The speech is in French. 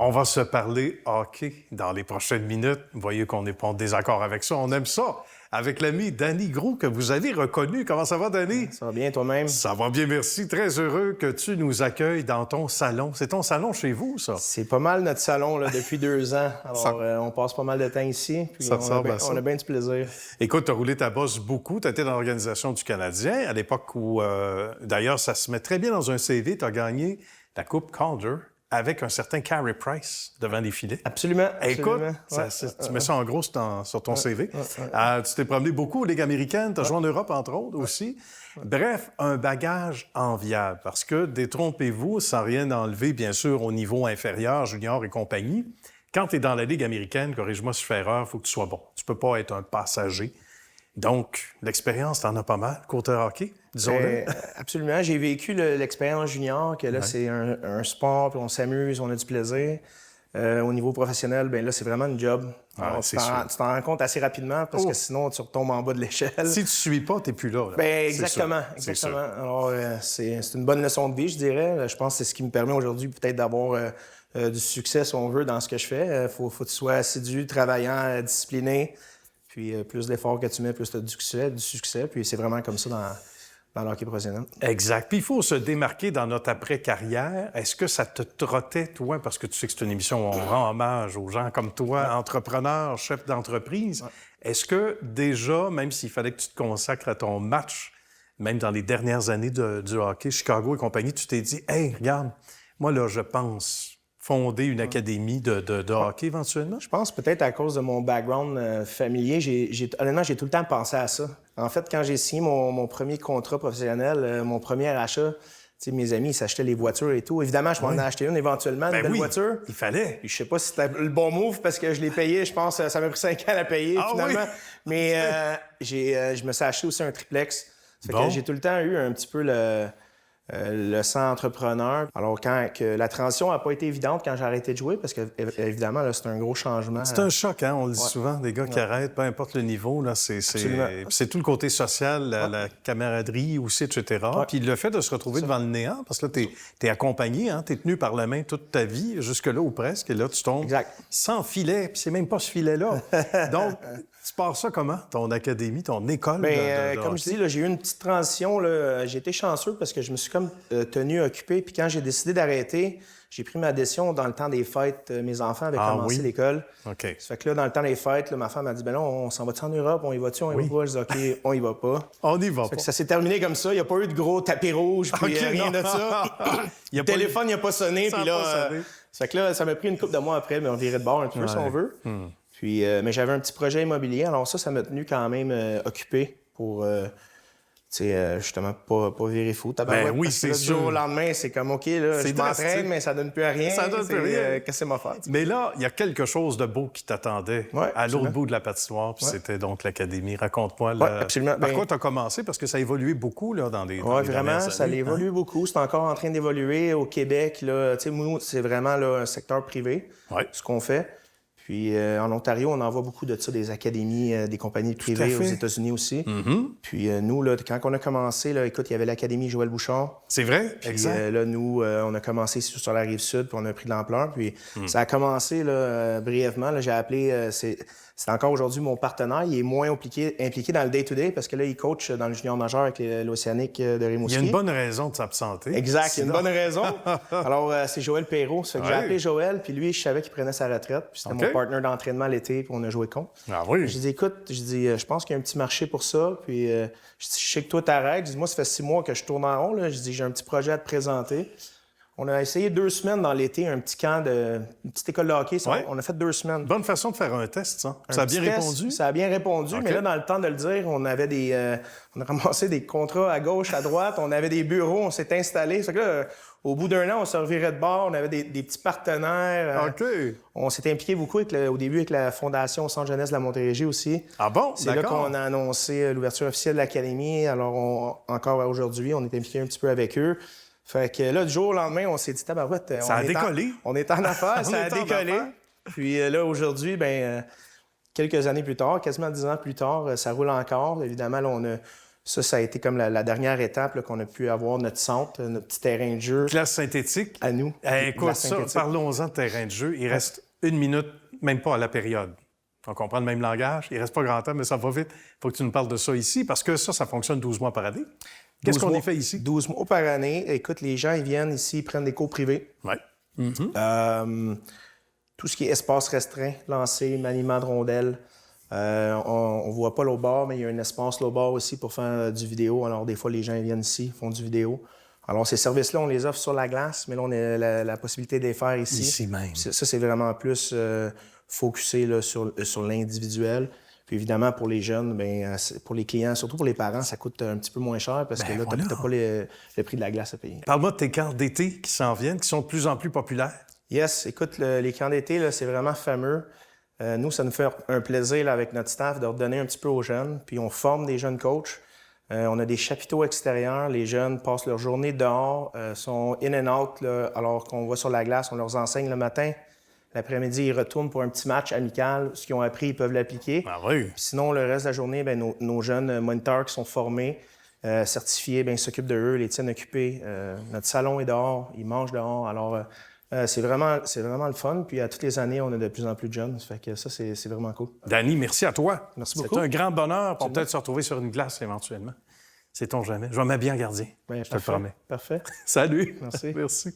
On va se parler hockey dans les prochaines minutes. Vous voyez qu'on n'est pas en désaccord avec ça. On aime ça. Avec l'ami Danny Gros, que vous avez reconnu. Comment ça va, Danny? Ça va bien, toi-même? Ça va bien, merci. Très heureux que tu nous accueilles dans ton salon. C'est ton salon chez vous, ça? C'est pas mal notre salon là, depuis 2 ans. Alors, on passe pas mal de temps ici. Puis Ça on a bien du plaisir. Écoute, tu as roulé ta bosse beaucoup. Tu étais dans l'Organisation du Canadien à l'époque où, d'ailleurs, ça se met très bien dans un CV. Tu as gagné la Coupe Calder avec un certain Carey Price devant les filets. Absolument. Écoute, tu mets ça en gros sur ton CV. Tu t'es promené beaucoup aux Ligues américaines, tu as joué en Europe, entre autres, aussi. Bref, un bagage enviable, parce que, détrompez-vous, sans rien enlever, bien sûr, au niveau inférieur, junior et compagnie, quand tu es dans la Ligue américaine, corrige-moi si je fais erreur, il faut que tu sois bon. Tu peux pas être un passager. Donc, l'expérience, t'en as pas mal, côté hockey, disons-le. Absolument. J'ai vécu l'expérience junior, que là, c'est un sport, puis on s'amuse, on a du plaisir. Au niveau professionnel, bien là, c'est vraiment une job. Alors, tu t'en rends compte assez rapidement, parce que sinon, tu retombes en bas de l'échelle. Si tu suis pas, t'es plus là. Bien, exactement. Alors, c'est une bonne leçon de vie, je dirais. Je pense que c'est ce qui me permet aujourd'hui peut-être d'avoir du succès, si on veut, dans ce que je fais. Faut que tu sois assidu, travaillant, discipliné. Puis plus d'efforts que tu mets, plus tu as du succès. Puis c'est vraiment comme ça dans le hockey professionnel. Exact. Puis il faut se démarquer dans notre après-carrière. Est-ce que ça te trottait, toi, parce que tu sais que c'est une émission où on rend hommage aux gens comme toi, entrepreneurs, chefs d'entreprise. Est-ce que déjà, même s'il fallait que tu te consacres à ton match, même dans les dernières années du hockey, Chicago et compagnie, tu t'es dit « Hey, regarde, moi, là, je pense fonder une académie de hockey éventuellement? » Je pense peut-être à cause de mon background familier. Honnêtement, j'ai tout le temps pensé à ça. En fait, quand j'ai signé mon premier contrat professionnel, mon premier achat, mes amis, ils s'achetaient les voitures et tout. Évidemment, je m'en ai acheté une éventuellement, une belle voiture. Il fallait. Je sais pas si c'était le bon move parce que je l'ai payé. Je pense que ça m'a pris 5 ans à la payer finalement. Oui? Mais je me suis acheté aussi un triplex. Ça fait que j'ai tout le temps eu un petit peu le sang entrepreneur. Alors, la transition n'a pas été évidente quand j'ai arrêté de jouer, parce que, évidemment, là, c'est un gros changement. C'est un choc, hein? On le dit souvent, des gars qui arrêtent, peu importe le niveau. Là, c'est tout le côté social, la camaraderie aussi, etc. Puis le fait de se retrouver devant le néant, parce que là, t'es accompagné, hein? T'es tenu par la main toute ta vie, jusque-là ou presque, et là, tu tombes sans filet, puis c'est même pas ce filet-là. Donc, tu pars ça comment, ton académie, ton école? Comme je dis, là, j'ai eu une petite transition. J'ai été chanceux parce que je me suis comme tenu occupé. Puis quand j'ai décidé d'arrêter, j'ai pris ma décision dans le temps des fêtes. Mes enfants avaient commencé l'école. OK. Ça fait que là, dans le temps des fêtes, là, ma femme m'a dit « Ben là, on s'en va-tu en Europe? On y va-tu? On y va pas? » Je dis « OK, on y va pas. » On y va pas. Fait que ça s'est terminé comme ça. Il n'y a pas eu de gros tapis rouge, puis rien de ça. Le téléphone n'a pas sonné. Puis là, ça fait que là, ça m'a pris une couple de mois après, mais on virait de bord un peu, si on veut. Puis, mais j'avais un petit projet immobilier. Alors ça m'a tenu quand même occupé pour, justement, pas virer fou. Oui, c'est sûr. Du jour au lendemain, c'est comme, OK, là, je m'entraîne, mais ça donne plus à rien. Ça donne plus rien. Qu'est-ce que c'est ma fête? Mais là, il y a quelque chose de beau qui t'attendait à l'autre bout de la patinoire, puis c'était donc l'Académie. Raconte-moi. Absolument. Par quoi tu as commencé? Parce que ça a évolué beaucoup là, dans les vraiment, dernières années. Ça a évolué beaucoup. C'est encore en train d'évoluer au Québec. Là, nous, c'est vraiment là, un secteur privé, ce qu'on fait. Puis en Ontario, on envoie beaucoup de ça, des académies, des compagnies privées aux États-Unis aussi. Puis nous, là, quand on a commencé, là, écoute, il y avait l'Académie Joël Bouchard. C'est vrai? Puis là, nous, on a commencé sur la Rive-Sud, puis on a pris de l'ampleur. Puis ça a commencé là, brièvement. Là, j'ai appelé... c'est encore aujourd'hui mon partenaire. Il est moins impliqué dans le day-to-day parce que là, il coach dans le junior majeur avec l'Océanique de Rimouski. Il y a une bonne raison de s'absenter. Exact, il y a une bonne raison. Alors, c'est Joël Perrault. Ça fait que j'ai appelé Joël, puis lui, je savais qu'il prenait sa retraite. Puis c'était mon partenaire d'entraînement l'été, puis on a joué contre. Ah oui? J'ai dit, écoute, je pense qu'il y a un petit marché pour ça. Puis je sais que toi, t'arrêtes. Je dis, moi, ça fait 6 mois que je tourne en rond. Là. Je dis, j'ai un petit projet à te présenter. On a essayé 2 semaines dans l'été, un petit camp une petite école de hockey. On a fait 2 semaines. Bonne façon de faire un test, ça. Ça a bien répondu? Ça a bien répondu, mais là, dans le temps de le dire, on avait on a ramassé des contrats à gauche, à droite, on avait des bureaux, on s'est installé. Ça fait que là, au bout d'1 an, on se revirait de bord, on avait des petits partenaires. On s'est impliqué beaucoup au début avec la Fondation Centre Jeunesse de la Montérégie aussi. Ah bon? C'est là qu'on a annoncé l'ouverture officielle de l'Académie. Alors, encore aujourd'hui, on est impliqué un petit peu avec eux. Fait que là, du jour au lendemain, on s'est dit, tabarouette, ça a décollé. On est en affaires, ça a décollé. Puis là, aujourd'hui, quelques années plus tard, quasiment 10 ans plus tard, ça roule encore. Évidemment, là, Ça a été comme la dernière étape là, qu'on a pu avoir notre centre, notre petit terrain de jeu. Glace synthétique. À nous. Écoute, ça, parlons-en de terrain de jeu. Il reste 1 minute, même pas à la période. On comprend le même langage. Il reste pas grand temps, mais ça va vite. Il faut que tu nous parles de ça ici, parce que ça fonctionne 12 mois par année. Qu'est-ce qu'on y fait ici? 12 mois par année. Écoute, les gens, ils viennent ici, ils prennent des cours privés. Oui. Tout ce qui est espace restreint, lancer, maniement de rondelles. On ne voit pas l'autre bord, mais il y a un espace l'autre bord aussi pour faire du vidéo. Alors, des fois, les gens viennent ici, font du vidéo. Alors, ces services-là, on les offre sur la glace, mais là, on a la possibilité de les faire ici. Ici même. Ça, c'est vraiment plus focusé là, sur l'individuel. Puis évidemment, pour les jeunes, bien, pour les clients, surtout pour les parents, ça coûte un petit peu moins cher parce que là, tu n'as pas le prix de la glace à payer. Parle-moi de tes camps d'été qui s'en viennent, qui sont de plus en plus populaires. Yes, écoute, les camps d'été, là, c'est vraiment fameux. Nous, ça nous fait un plaisir là, avec notre staff de redonner un petit peu aux jeunes. Puis on forme des jeunes coachs. On a des chapiteaux extérieurs. Les jeunes passent leur journée dehors, sont in and out, là, alors qu'on va sur la glace, on leur enseigne le matin. L'après-midi, ils retournent pour un petit match amical. Ce qu'ils ont appris, ils peuvent l'appliquer. Ah oui. Puis sinon, le reste de la journée, bien, nos jeunes moniteurs qui sont formés, certifiés, bien, ils s'occupent de eux, les tiennent occupés. Notre salon est dehors, ils mangent dehors. Alors, c'est vraiment le fun. Puis à toutes les années, on a de plus en plus de jeunes. Ça fait que ça, c'est vraiment cool. Danny, merci à toi. Merci beaucoup. C'est un grand bonheur pour peut-être se retrouver sur une glace éventuellement. Sait-on jamais. Je vais m'habiller en gardien. Bien, je te le promets. Parfait. Salut. Merci. Merci.